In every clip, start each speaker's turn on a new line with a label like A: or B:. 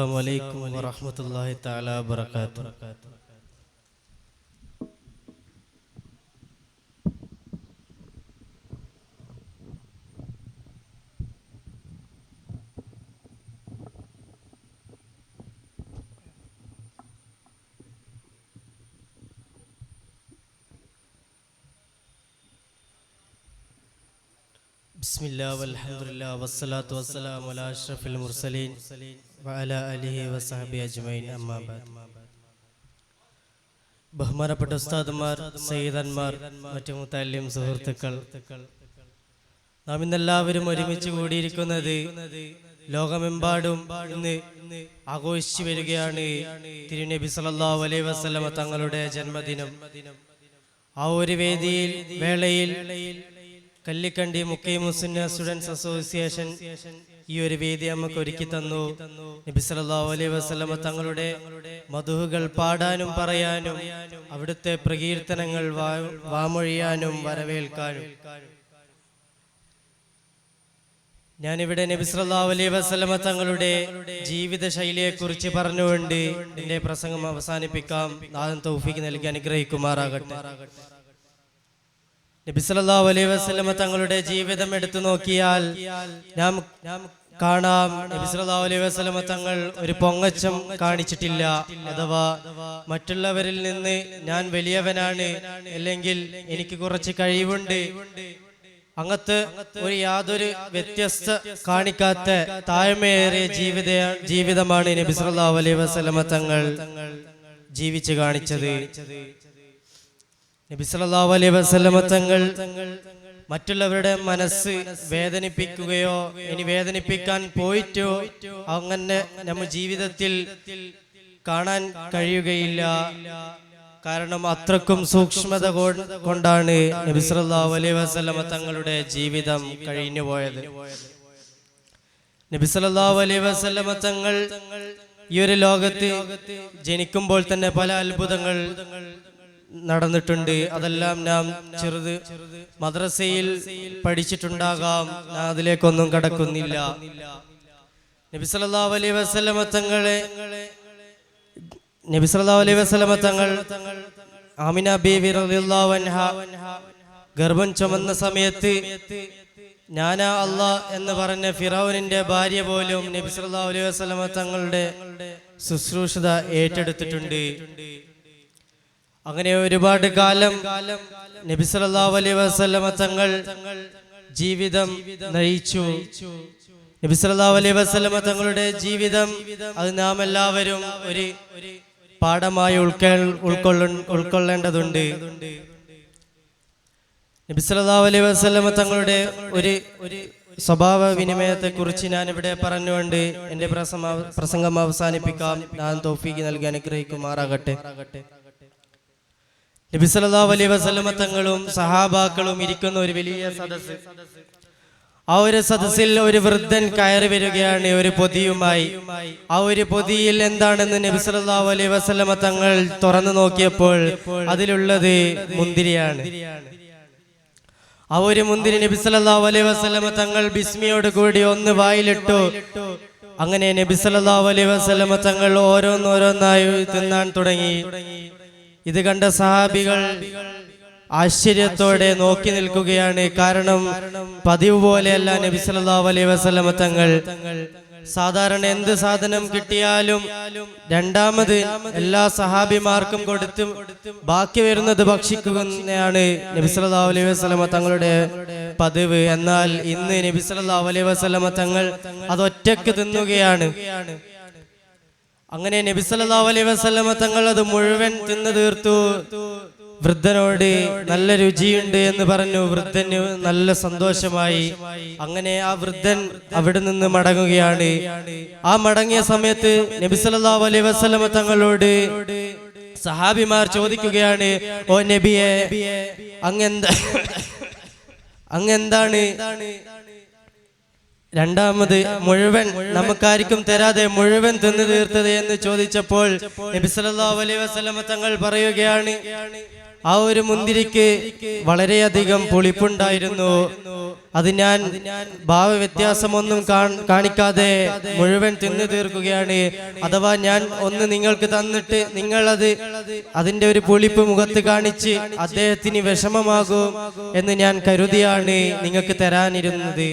A: Assalamualaikum warahmatullahi ta'ala wabarakatuh. Bismillah walhamdulillah wassalatu wassalamu ala ashrafil mursalin wa ala alihi wa sahbihi ajma'in amma ba'd. ബഹുമാനപ്പെട്ട ഉസ്താദുമാർ, സയ്യിദന്മാർ, മറ്റു മുതല്ലിം സുഹൃത്തുക്കൾ, നാം ഇന്നെല്ലാവരും ഒരുമിച്ച് കൂടിയിരിക്കുന്നത് ലോകമെമ്പാടും ഇന്ന് ആഘോഷിച്ചു വരികയാണ് തിരുനബി സല്ലല്ലാഹു അലൈഹി വസല്ലമ തങ്ങളുടെ ജന്മദിനം. ആ ഒരു വേളയിൽ കല്ലിക്കണ്ടി മുഖീം സുന്ന സ്റ്റുഡൻസ് അസോസിയേഷൻ ഈ ഒരു വേദി നമുക്ക് ഒരുക്കി തന്നു. നബി സല്ലല്ലാഹു അലൈഹി വസല്ലമ തങ്ങളുടെ മദ്ഹുകൾ പാടാനും പറയാനും അവിടുത്തെ പ്രകീർത്തനങ്ങൾ വാമൊഴിയാനും വരവേൽക്കാനും ഞാനിവിടെ നബി സല്ലല്ലാഹു അലൈഹി വസല്ലമ തങ്ങളുടെ ജീവിത ശൈലിയെ കുറിച്ച് പറഞ്ഞുകൊണ്ട് എന്റെ പ്രസംഗം അവസാനിപ്പിക്കാം. നാഥൻ തൗഫീഖ് നൽകി അനുഗ്രഹിക്കുമാറാകട്ടെ. നബി സല്ലല്ലാഹു അലൈഹി വസല്ലമ തങ്ങളുടെ ജീവിതം എടുത്തു നോക്കിയാൽ നാം കാണാം, നബി സല്ലല്ലാഹു അലൈഹി വസല്ലമ തങ്ങൾ ഒരു പൊങ്ങച്ചം കാണിച്ചിട്ടില്ല. അഥവാ മറ്റുള്ളവരിൽ നിന്ന് ഞാൻ വലിയവനാണ്, അല്ലെങ്കിൽ എനിക്ക് കുറച്ച് കഴിവുണ്ട്, അങ്ങനത്തെ ഒരു യാതൊരു വ്യത്യസ്ത കാണിക്കാത്ത താഴ്മയേറിയ ജീവിതമാണ് നബി സല്ലല്ലാഹു അലൈഹി വസല്ലമ തങ്ങൾ ജീവിച്ചു കാണിച്ചത്. നബി സല്ലല്ലാഹു അലൈഹി വസല്ലമ തങ്ങൾ മറ്റുള്ളവരുടെ മനസ്സ് വേദനിപ്പിക്കുകയോ ഇനി വേദനിപ്പിക്കാൻ പോയിട്ടോ അങ്ങനെ നമ്മുടെ ജീവിതത്തിൽ കാണാൻ കഴിയുകയില്ല. കാരണം അത്രക്കും സൂക്ഷ്മത കൊണ്ടാണ് നബി സല്ലല്ലാഹു അലൈഹി വസല്ലമ തങ്ങളുടെ ജീവിതം കഴിഞ്ഞു പോയത്. നബി സല്ലല്ലാഹു അലൈഹി വസല്ലമ തങ്ങൾ ഈ ഒരു ലോകത്ത് ജനിക്കുമ്പോൾ തന്നെ പല അത്ഭുതങ്ങൾ നടന്നിട്ടുണ്ട്. അതെല്ലാം നാം ചെറുത് മദ്രസയിൽ പഠിച്ചിട്ടുണ്ടാകാം, അതിലേക്കൊന്നും കടക്കുന്നില്ല. നബി സല്ലല്ലാഹു അലൈഹി വസല്ലമ തങ്ങൾ ആമിന ബീവി റളിയല്ലാഹു അൻഹ ഗർഭം ചുമന്ന സമയത്ത് ഞാനാ അല്ലാഹ് എന്ന് പറഞ്ഞ ഫിറഔനിന്റെ ഭാര്യ പോലും നബി സല്ലല്ലാഹു അലൈഹി വസല്ലമ തങ്ങളുടെ ശുശ്രൂഷ ഏറ്റെടുത്തിട്ടുണ്ട്. അങ്ങനെ ഒരുപാട് കാലം നബി സല്ലല്ലാഹു അലൈഹി വസല്ലമ തങ്ങൾ ജീവിതം നയിച്ചു. നബി സല്ലല്ലാഹു അലൈഹി വസല്ലമ തങ്ങളുടെ ജീവിതം അത് നാം എല്ലാവരും ഒരു പാഠമായി ഉൾക്കൊള്ളേണ്ടതുണ്ട്. നബി സല്ലല്ലാഹു അലൈഹി വസല്ലമ തങ്ങളുടെ ഒരു സ്വഭാവ വിനിമയത്തെ കുറിച്ച് ഞാൻ ഇവിടെ പറഞ്ഞുകൊണ്ട് എന്റെ പ്രസംഗം അവസാനിപ്പിക്കാം. ഞാൻ തൗഫീഖ് നൽകി അനുഗ്രഹിക്കുമാറാകട്ടെ. നബി സല്ലല്ലാഹു അലൈഹി വസല്ലമ തങ്ങളും സഹാബാക്കളും ഇരിക്കുന്ന ഒരു വലിയ സദസ്സ്. ആ ഒരു സദസ്സിൽ ഒരു വൃദ്ധൻ കയറി വരികയാണ് ഒരു പൊതിയുമായി. ആ ഒരു പൊതിയിൽ എന്താണെന്ന് നബി സല്ലല്ലാഹു അലൈഹി വസല്ലമ തങ്ങൾ തുറന്നു നോക്കിയപ്പോൾ അതിലുള്ളത് മുന്തിരിയാണ്. ആ ഒരു മുന്തിരി നബി സല്ലല്ലാഹു അലൈഹി വസല്ലമ തങ്ങൾ ബിസ്മിയോട് കൂടി ഒന്ന് വായിലിട്ടു. അങ്ങനെ നബി സല്ലല്ലാഹു അലൈഹി വസല്ലമ തങ്ങൾ ഓരോന്നോരോന്നായി തിന്നാൻ തുടങ്ങി. ഇത് കണ്ട സഹാബികൾ ആശ്ചര്യത്തോടെ നോക്കി നിൽക്കുകയാണ്. കാരണം പതിവ് പോലെയല്ല നബി സല്ലല്ലാഹു അലൈഹി വസല്ലമ തങ്ങൾ. സാധാരണ എന്ത് സാധനം കിട്ടിയാലും രണ്ടാമത് എല്ലാ സഹാബിമാർക്കും കൊടുത്ത് ബാക്കി വരുന്നത് ഭക്ഷിക്കുന്നതാണ് നബി സല്ലല്ലാഹു അലൈഹി വസല്ലമ തങ്ങളുടെ പതിവ്. എന്നാൽ ഇന്ന് നബി സല്ലല്ലാഹു അലൈഹി വസല്ലമ തങ്ങൾ അത് ഒറ്റയ്ക്ക് തിന്നുകയാണ്. അങ്ങനെ നബി സല്ലല്ലാഹു അലൈഹി വസല്ലമ തങ്ങൾ അത് മുഴുവൻ തിന്നു തീർത്തു. വൃദ്ധനോട് നല്ല രുചിയുണ്ട് എന്ന് പറഞ്ഞു. വൃദ്ധന് നല്ല സന്തോഷമായി. അങ്ങനെ ആ വൃദ്ധൻ അവിടെ നിന്ന് മടങ്ങുകയാണ്. ആ മടങ്ങിയ സമയത്ത് നബി സല്ലല്ലാഹു അലൈഹി വസല്ലമ തങ്ങളോട് സഹാബിമാർ ചോദിക്കുകയാണ്, ഓ നബിയെ, അങ്ങെന്താണ് രണ്ടാമത് മുഴുവൻ നമുക്കാർക്കും തരാതെ മുഴുവൻ തിന്നു തീർത്തത് എന്ന് ചോദിച്ചപ്പോൾ നബി സല്ലല്ലാഹു അലൈഹി വസല്ലമ തങ്ങൾ പറയുകയാണ്, ആ ഒരു മുന്തിരിക്ക് വളരെയധികം പുളിപ്പുണ്ടായിരുന്നു. അത് ഞാൻ ഭാവവ്യത്യാസമൊന്നും കാണിക്കാതെ മുഴുവൻ തിന്നു തീർക്കുകയാണ്. അഥവാ ഞാൻ ഒന്ന് നിങ്ങൾക്ക് തന്നിട്ട് നിങ്ങളത് അതിന്റെ ഒരു പുളിപ്പ് മുഖത്ത് കാണിച്ച് അദ്ദേഹത്തിന് വിഷമമാകും എന്ന് ഞാൻ കരുതിയാണ് നിങ്ങൾക്ക് തരാനിരുന്നത്.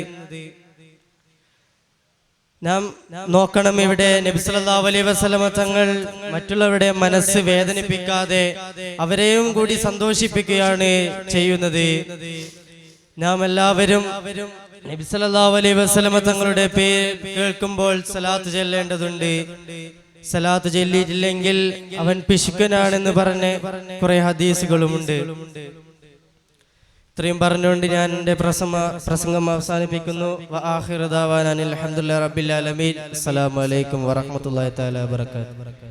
A: നാം നോക്കണം, ഇവിടെ നബി സല്ലല്ലാഹു അലൈഹി വസല്ലമ തങ്ങൾ മറ്റുള്ളവരുടെ മനസ്സ് വേദനിപ്പിക്കാതെ അവരെയും കൂടി സന്തോഷിപ്പിക്കുകയാണ് ചെയ്യുന്നത്. നാം എല്ലാവരും നബി സല്ലല്ലാഹു അലൈഹി വസല്ലമ തങ്ങളുടെ പേര് കേൾക്കുമ്പോൾ സലാത്ത് ചൊല്ലേണ്ടതുണ്ട്. സലാത്ത് ചൊല്ലിയിട്ടില്ലെങ്കിൽ അവൻ പിശുക്കനാണെന്ന് പറഞ്ഞ് കുറെ ഹദീസുകളുമുണ്ട്. ഇത്രയും പറഞ്ഞുകൊണ്ട് ഞാൻ എൻ്റെ പ്രസംഗം അവസാനിപ്പിക്കുന്നു. വആഖിറു ദഅവാനാ അൽഹംദുലില്ലാഹി റബ്ബിൽ ആലമീൻ. അസ്സലാമു അലൈക്കും വറഹ്മത്തുള്ളാഹി തആല വബറകാതുഹു.